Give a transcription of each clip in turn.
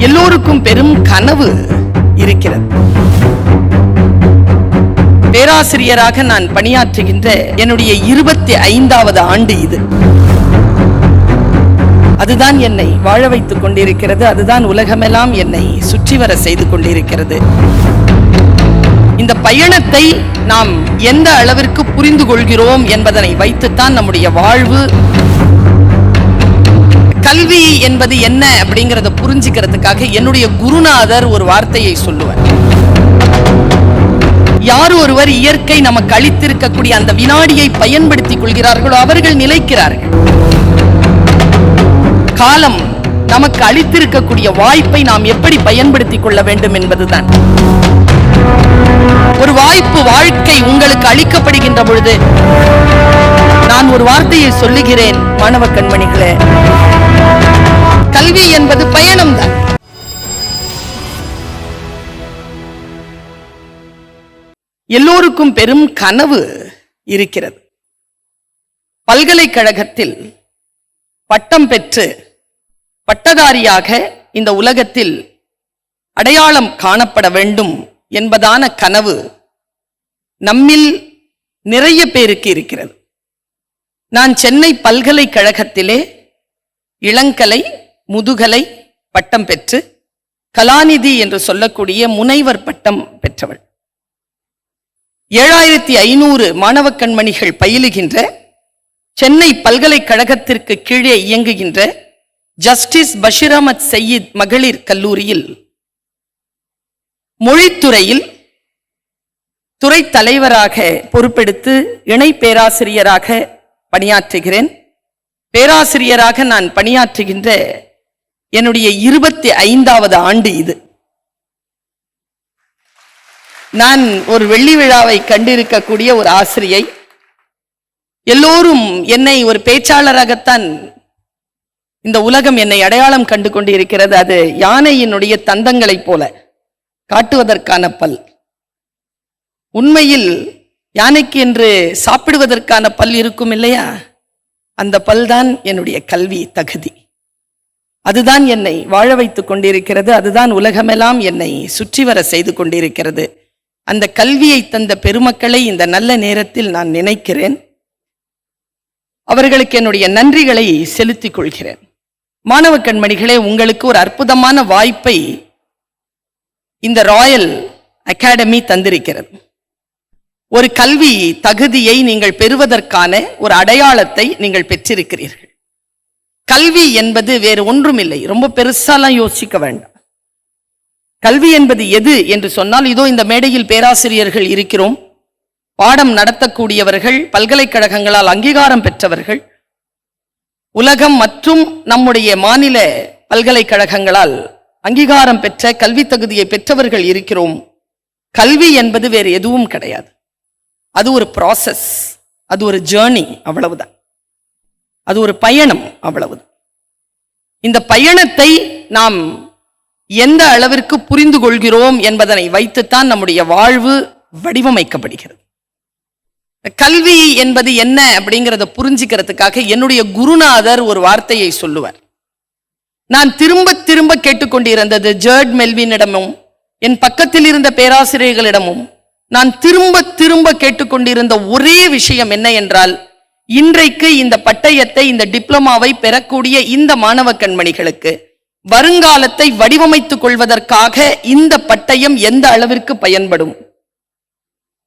எல்லோருக்கும் பெரும் கனவு இருக்கிறது. பேராசிரியராக நான் பணியாற்றுகின்ற என்னுடைய 25வது ஆண்டு இது. அதுதான் என்னை வாழ வைத்துக் கொண்டிருக்கிறது. அதுதான் உலகமெல்லாம் என்னை சுற்றி வர செய்து கொண்டிருக்கிறது. இந்த பயணத்தை நாம் எந்த அளவிற்கு புரிந்து கொள்கிறோம் என்பதனை வைத்துத்தான் நம்முடைய வாழ்வு. கல்வி என்பது என்ன அப்படிங்கறத புரிஞ்சுக்கிறதுக்காக என்னுடைய குருநாதர் ஒரு வார்த்தையை சொல்லுவார். யார் ஒருவர் இயற்கை நமக்கு அளித்திருக்கக்கூடிய அந்த வினாடியை பயன்படுத்திக் கொள்கிறார்களோ அவர்கள் நிலைக்கிறார்கள். காலம் நமக்கு அளித்திருக்கக்கூடிய வாய்ப்பை நாம் எப்படி பயன்படுத்திக் கொள்ள வேண்டும் என்பதுதான். ஒரு வாய்ப்பு வாழ்க்கை உங்களுக்கு அளிக்கப்படுகின்ற பொழுது நான் ஒரு வார்த்தையை சொல்லுகிறேன், மாணவ கண்மணிகளே, கல்வி என்பது பயணம் தான். எல்லோருக்கும் பெரும் கனவு இருக்கிறது. பல்கலைக்கழகத்தில் பட்டம் பெற்று பட்டதாரியாக இந்த உலகத்தில் அடையாளம் காணப்பட வேண்டும் என்பதான கனவு நம்மில் நிறைய பேருக்கு இருக்கிறது. நான் சென்னை பல்கலைக்கழகத்திலே இளங்கலை, முதுகலை பட்டம் பெற்று கலாநிதி என்று சொல்லக்கூடிய முனைவர் பட்டம் பெற்றவள். 7500 மாணவ கண்மணிகள் பயிலுகின்ற சென்னை பல்கலைக்கழகத்திற்கு கீழே இயங்குகின்ற ஜஸ்டிஸ் பஷீர் அஹ்மத் சயீத் மகளிர் கல்லூரியில் மொழித்துறையில் துறை தலைவராக பொறுப்பெடுத்து இணை பேராசிரியராக பணியாற்றுகிறேன். பேராசிரியராக நான் பணியாற்றுகின்ற என்னுடைய 25வது ஆண்டு இது. நான் ஒரு வெள்ளி விழாவை கண்டிருக்கக்கூடிய ஒரு ஆசிரியை. எல்லோரும் என்னை ஒரு பேச்சாளராகத்தான் இந்த உலகம் என்னை அடையாளம் கண்டு கொண்டிருக்கிறது. அது யானையினுடைய தந்தங்களைப் போல காட்டுவதற்கான பல். உண்மையில் யானைக்கு என்று சாப்பிடுவதற்கான பல் இருக்கும் இல்லையா? அந்த பல் தான் என்னுடைய கல்வி தகுதி. அதுதான் என்னை வாழ வைத்துக் கொண்டிருக்கிறது. அதுதான் உலகமெல்லாம் என்னை சுற்றி வர செய்து கொண்டிருக்கிறது. அந்த கல்வியை தந்த பெருமக்களை இந்த நல்ல நேரத்தில் நான் நினைக்கிறேன். அவர்களுக்கு என்னுடைய நன்றிகளை செலுத்திக் கொள்கிறேன். மாணவ கண்மணிகளே, உங்களுக்கு ஒரு அற்புதமான வாய்ப்பை இந்த ராயல் அகாடமி தந்திருக்கிறது. ஒரு கல்வி தகுதியை நீங்கள் பெறுவதற்கான ஒரு அடையாளத்தை நீங்கள் பெற்றிருக்கிறீர்கள். கல்வி என்பது வேறு ஒன்றுமில்லை. ரொம்ப பெருசாலாம் யோசிக்க வேண்டாம். கல்வி என்பது எது என்று சொன்னால், இதோ இந்த மேடையில் பேராசிரியர்கள் இருக்கிறோம், பாடம் நடத்தக்கூடியவர்கள், பல்கலைக்கழகங்களால் அங்கீகாரம் பெற்றவர்கள், உலகம் மற்றும் நம்முடைய மாநில பல்கலைக்கழகங்களால் அங்கீகாரம் பெற்ற கல்வி தகுதியை பெற்றவர்கள் இருக்கிறோம். கல்வி என்பது வேறு எதுவும் கிடையாது. அது ஒரு ப்ராசஸ், அது ஒரு ஜேர்னி, அவ்வளவுதான். அது ஒரு பயணம், அவ்வளவுதான். இந்த பயணத்தை நாம் எந்த அளவிற்கு புரிந்து கொள்கிறோம் என்பதனை வைத்துத்தான் நம்முடைய வாழ்வு வடிவமைக்கப்படுகிறது. கல்வி என்பது என்ன அப்படிங்கிறத புரிஞ்சுக்கிறதுக்காக என்னுடைய குருநாதர் ஒரு வார்த்தையை சொல்லுவார். நான் திரும்ப திரும்ப கேட்டுக்கொண்டிருந்தது ஜர்ட் மெல்வினிடமும் என் பக்கத்தில் இருந்த பேராசிரியர்களிடமும் நான் திரும்ப திரும்ப கேட்டுக்கொண்டிருந்த ஒரே விஷயம் என்ன என்றால், இன்றைக்கு இந்த பட்டயத்தை, இந்த டிப்ளமாவை பெறக்கூடிய இந்த மாணவ கண்மணிகளுக்கு வருங்காலத்தை வடிவமைத்துக் கொள்வதற்காக இந்த பட்டயம் எந்த அளவிற்கு பயன்படும்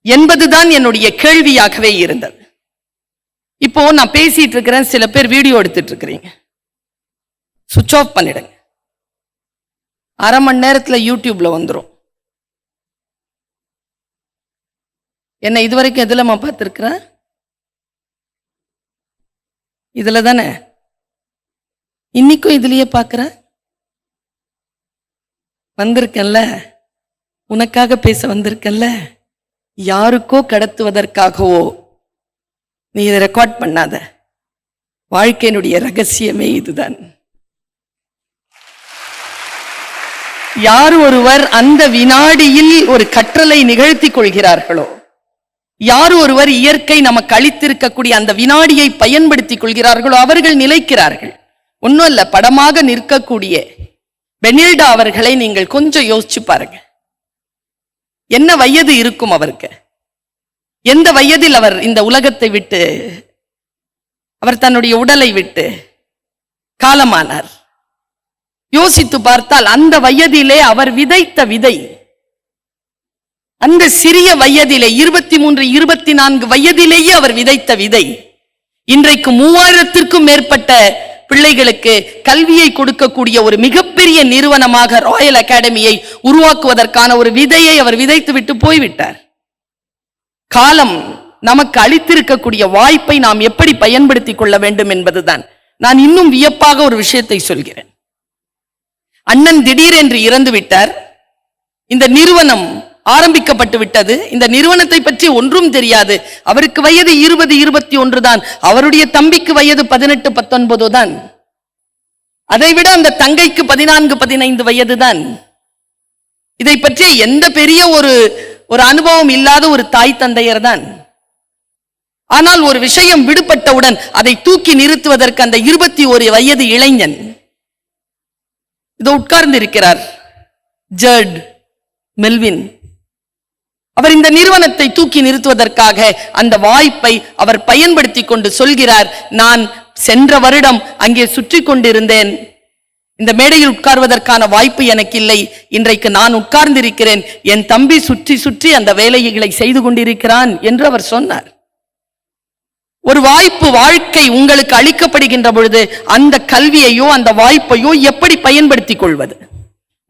என்பதுதான் என்னுடைய கேள்வியாகவே இருந்தது. இப்போ நான் பேசிட்டு இருக்கிறேன், சில பேர் வீடியோ எடுத்துட்டு இருக்கிறீங்க. சுவிட்ச் ஆஃப் பண்ணிடுங்க. அரை மணி நேரத்துல யூடியூப்ல வந்துடும். என்ன இதுவரைக்கும் எதுலமா பார்த்திருக்கிறேன்? இதுல தானே. இன்னைக்கும் இதுலயே பார்க்கிறேன். வந்திருக்கேன்ல, உனக்காக பேச வந்திருக்கேன்ல. யாருக்கோ கடத்துவதற்காகவோ நீ இதை ரெக்கார்ட் பண்ணாத. வாழ்க்கையினுடைய ரகசியமே இதுதான். யார் ஒருவர் அந்த வினாடியில் ஒரு கற்றலை நிகழ்த்தி கொள்கிறார்களோ, யார் ஒருவர் இயற்கை நமக்கு அளித்திருக்கக்கூடிய அந்த வினாடியை பயன்படுத்திக் கொள்கிறார்களோ அவர்கள் நிலைக்கிறார்கள். ஒன்றும் இல்ல, படமாக நிற்கக்கூடிய பெனில்டா அவர்களை நீங்கள் கொஞ்சம் யோசிச்சு பாருங்க. என்ன வயது இருக்கும் அவருக்கு? எந்த வயதில் அவர் இந்த உலகத்தை விட்டு, அவர் தன்னுடைய உடலை விட்டு காலமானார்? யோசித்து பார்த்தால் அந்த வயதிலே அவர் விதைத்த விதை, அந்த சிறிய வயதிலே 23, 24 வயதிலேயே அவர் விதைத்த விதை இன்றைக்கு 3000த்திற்கும் மேற்பட்ட பிள்ளைகளுக்கு கல்வியை கொடுக்கக்கூடிய ஒரு மிகப்பெரிய நிறுவனமாக ராயல் அகாடமியை உருவாக்குவதற்கான ஒரு விதையை அவர் விதைத்து விட்டு போய்விட்டார். காலம் நமக்கு அளித்திருக்கக்கூடிய வாய்ப்பை நாம் எப்படி பயன்படுத்திக் கொள்ள வேண்டும் என்பதுதான். நான் இன்னும் வியப்பாக ஒரு விஷயத்தை சொல்கிறேன். அண்ணன் திடீரென்று இறந்து விட்டார். இந்த நிறுவனம் ஆரம்பிக்கப்பட்டு விட்டது. இந்த நிறுவனத்தை பற்றி ஒன்றும் தெரியாது. அவருக்கு வயது 20, 21 தான். அவருடைய தம்பிக்கு வயது 18, 19 தான். அதைவிட அந்த தங்கைக்கு 14, 15 வயது தான். இதை பற்றி எந்த பெரிய ஒரு அனுபவம் இல்லாத ஒரு தாய் தந்தையர் தான். ஆனால் ஒரு விஷயம் விடுபட்டவுடன் அதை தூக்கி நிறுத்துவதற்கு அந்த 21 வயது இளைஞன் இதோ உட்கார்ந்து இருக்கிறார், ஜர்ட் மெல்வின். அவர் இந்த நிறுவனத்தை தூக்கி நிறுத்துவதற்காக அந்த வாய்ப்பை அவர் பயன்படுத்தி கொண்டு சொல்கிறார், நான் சென்ற வருடம் அங்கே சுற்றி கொண்டிருந்தேன், இந்த மேடையில் உட்கார்வதற்கான வாய்ப்பு எனக்கு இல்லை, இன்றைக்கு நான் உட்கார்ந்திருக்கிறேன், என் தம்பி சுற்றி சுற்றி அந்த வேலைகளை செய்து கொண்டிருக்கிறான் என்று அவர் சொன்னார். ஒரு வாய்ப்பு, வாழ்க்கை உங்களுக்கு அளிக்கப்படுகின்ற பொழுது அந்த கல்வியையோ அந்த வாய்ப்பையோ எப்படி பயன்படுத்திக் கொள்வது?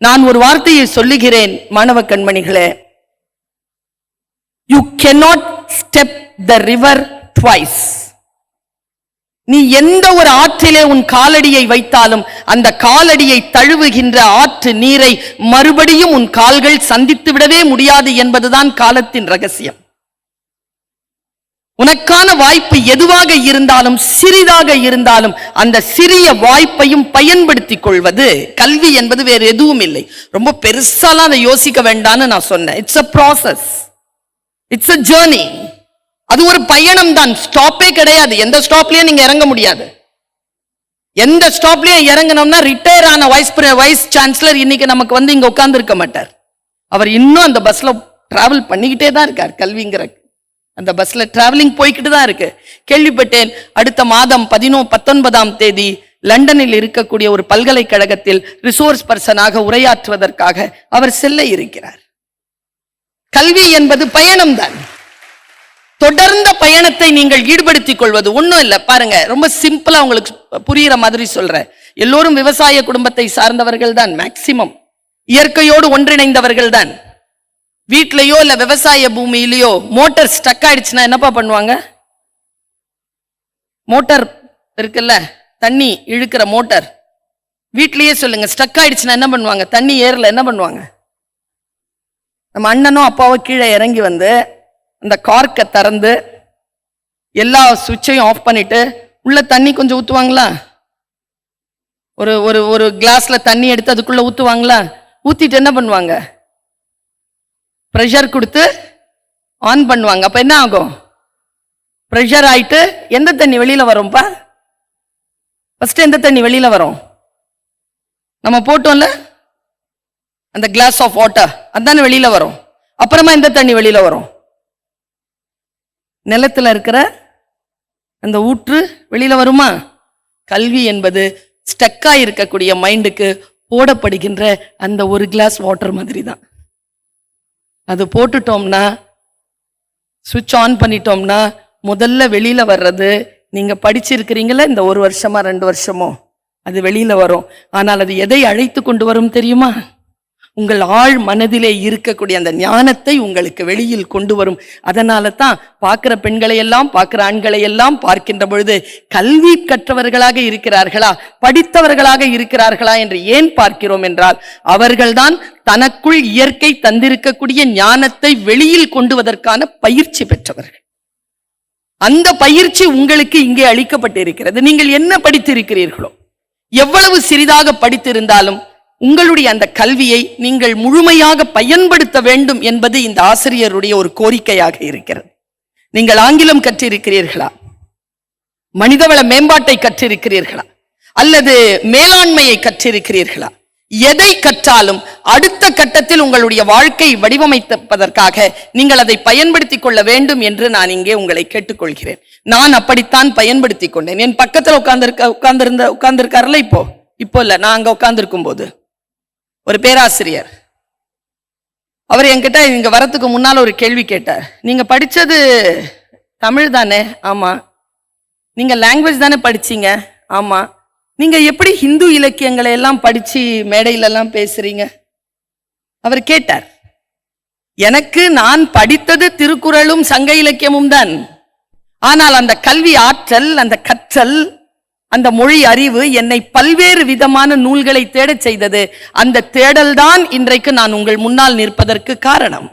நான் ஒரு வார்த்தையை சொல்லுகிறேன் மாணவ கண்மணிகளே, you cannot step the river twice. நீ எந்த ஒரு ஆற்றிலே உன் காலடியை வைத்தாலும் அந்த காலடியை தழுவுகின்ற ஆற்று நீரை மறுபடியும் உன் கால்கள் சந்தித்து விடவே முடியாது என்பதுதான் காலத்தின் ரகசியம். உனக்கான வாய்ப்பு எதுவாக இருந்தாலும், சிறிதாக இருந்தாலும், அந்த சிறிய வாய்ப்பையும் பயன்படுத்திக் கொள்வது கல்வி என்பது வேறு எதுவும் இல்லை. ரொம்ப பெருசாலாம் அதை யோசிக்க வேண்டாம்னு நான் சொன்னேன். It's a process, it's a journey. அது ஒரு பயணம் தான், ஸ்டாப்பே கிடையாது. எந்த ஸ்டாப்லயும் நீங்க இறங்க முடியாது. எந்த ஸ்டாப்லயும் இறங்கணும்னா ரிட்டையர் ஆன வைஸ் சான்சலர் இன்னைக்கு நமக்கு வந்து இங்க உட்கார்ந்து இருக்க மாட்டார். அவர் இன்னும் அந்த பஸ்ல டிராவல் பண்ணிக்கிட்டே தான் இருக்கார். கல்விங்கிற அந்த பஸ்ல டிராவலிங் போய்கிட்டு தான் இருக்கு. கேள்விப்பட்டேன் அடுத்த மாதம் 19ஆம் தேதி லண்டனில் இருக்கக்கூடிய ஒரு பல்கலைக்கழகத்தில் ரிசோர்ஸ் பர்சனாக உரையாற்றுவதற்காக அவர் செல்ல இருக்கிறார். கல்வி என்பது பயணம் தான். தொடர்ந்த பயணத்தை நீங்கள் ஈடுபடுத்திக் கொள்வது ஒன்றும் இல்லை. பாருங்க, ரொம்ப சிம்பிளா உங்களுக்கு புரியுற மாதிரி சொல்றேன். எல்லோரும் விவசாய குடும்பத்தை சார்ந்தவர்கள் தான், மேக்சிமம் இயற்கையோடு ஒன்றிணைந்தவர்கள் தான். வீட்லயோ இல்ல விவசாய பூமியிலயோ மோட்டார் ஸ்டக் ஆயிடுச்சுன்னா என்னப்பா பண்ணுவாங்க? மோட்டார் இருக்குல்ல, தண்ணி இழுக்கிற மோட்டார், வீட்லயே சொல்லுங்க, ஸ்டக் ஆயிடுச்சுன்னா என்ன பண்ணுவாங்க? தண்ணி ஏறல என்ன பண்ணுவாங்க? நம்ம அண்ணனும் அப்பாவோ கீழே இறங்கி வந்து அந்த கார்க்கை திறந்து எல்லா சுவிட்சையும் ஆஃப் பண்ணிட்டு உள்ள தண்ணி கொஞ்சம் ஊத்துவாங்களா? ஒரு கிளாஸ்ல தண்ணி எடுத்து அதுக்குள்ள ஊத்துவாங்களா? ஊத்திட்டு என்ன பண்ணுவாங்க? ப்ரெஷர் கொடுத்து ஆன் பண்ணுவாங்க. அப்ப என்ன ஆகும்? ப்ரெஷர் ஆயிட்டு எந்த தண்ணி வெளியில வரும்பா? ஃபர்ஸ்ட் எந்த தண்ணி வெளியில வரும்? நம்ம போட்டோம்ல அந்த கிளாஸ் ஆஃப் வாட்டர், அதானே வெளியில வரும். அப்புறமா எந்த தண்ணி வெளியில வரும்? நிலத்துல இருக்கிற அந்த ஊற்று வெளியில வருமா? கல்வி என்பது ஸ்டக்கா இருக்கக்கூடிய மைண்டுக்கு போடப்படுகின்ற அந்த ஒரு கிளாஸ் வாட்டர் மாதிரி தான். அது போட்டுட்டோம்னா, சுவிட்ச் ஆன் பண்ணிட்டோம்னா முதல்ல வெளியில வர்றது நீங்க படிச்சிருக்கிறீங்களா இந்த 1 வருஷமா 2 வருஷமோ, அது வெளியில வரும். ஆனால் அது எதை அழைத்து கொண்டு வரும் தெரியுமா? உங்கள் ஆழ் மனதிலே இருக்கக்கூடிய அந்த ஞானத்தை உங்களுக்கு வெளியில் கொண்டு வரும். அதனால தான் பார்க்கிற பெண்களை எல்லாம், பார்க்கிற ஆண்களை எல்லாம் பார்க்கின்ற பொழுது கல்வி கற்றவர்களாக இருக்கிறார்களா, படித்தவர்களாக இருக்கிறார்களா என்று ஏன் பார்க்கிறோம் என்றால், அவர்கள்தான் தனக்குள் இயற்கை தந்திருக்கக்கூடிய ஞானத்தை வெளியில் கொண்டுவதற்கான பயிற்சி பெற்றவர்கள். அந்த பயிற்சி உங்களுக்கு இங்கே அளிக்கப்பட்டிருக்கிறது. நீங்கள் என்ன படித்திருக்கிறீர்களோ, எவ்வளவு சிறிதாக படித்திருந்தாலும் உங்களுடைய அந்த கல்வியை நீங்கள் முழுமையாக பயன்படுத்த வேண்டும் என்பது இந்த ஆசிரியருடைய ஒரு கோரிக்கையாக இருக்கிறது. நீங்கள் ஆங்கிலம் கற்றிருக்கிறீர்களா, மனிதவள மேம்பாட்டை கற்றிருக்கிறீர்களா, அல்லது மேலாண்மையை கற்றிருக்கிறீர்களா, எதை கற்றாலும் அடுத்த கட்டத்தில் உங்களுடைய வாழ்க்கை வடிவமைப்பதற்காக நீங்கள் அதை பயன்படுத்திக் கொள்ள வேண்டும் என்று நான் இங்கே உங்களை கேட்டுக்கொள்கிறேன். நான் அப்படித்தான் பயன்படுத்திக் கொண்டேன். என் பக்கத்தில் உட்கார்ந்திருக்காருல இப்போ இல்ல, நான் அங்க உட்கார்ந்திருக்கும் போது ஒரு பேராசிரியர், அவர் என்கிட்ட இங்க வரத்துக்கு முன்னால ஒரு கேள்வி கேட்டார். நீங்க படிச்சது தமிழ் தானே? ஆமா. நீங்க லாங்குவேஜ் தானே படிச்சீங்க? ஆமா. நீங்க எப்படி ஹிந்து இலக்கியங்களை எல்லாம் படிச்சு மேடையில எல்லாம் பேசுறீங்க? அவர் கேட்டார். எனக்கு நான் படித்தது திருக்குறளும் சங்க இலக்கியமும் தான். ஆனால் அந்த கல்வி ஆற்றல், அந்த கற்றல், அந்த மொழி அறிவு என்னை பல்வேறு விதமான நூல்களை தேடச் செய்தது. அந்த தேடல் தான் இன்றைக்கு நான் உங்கள் முன்னால் நிற்பதற்கு காரணம்.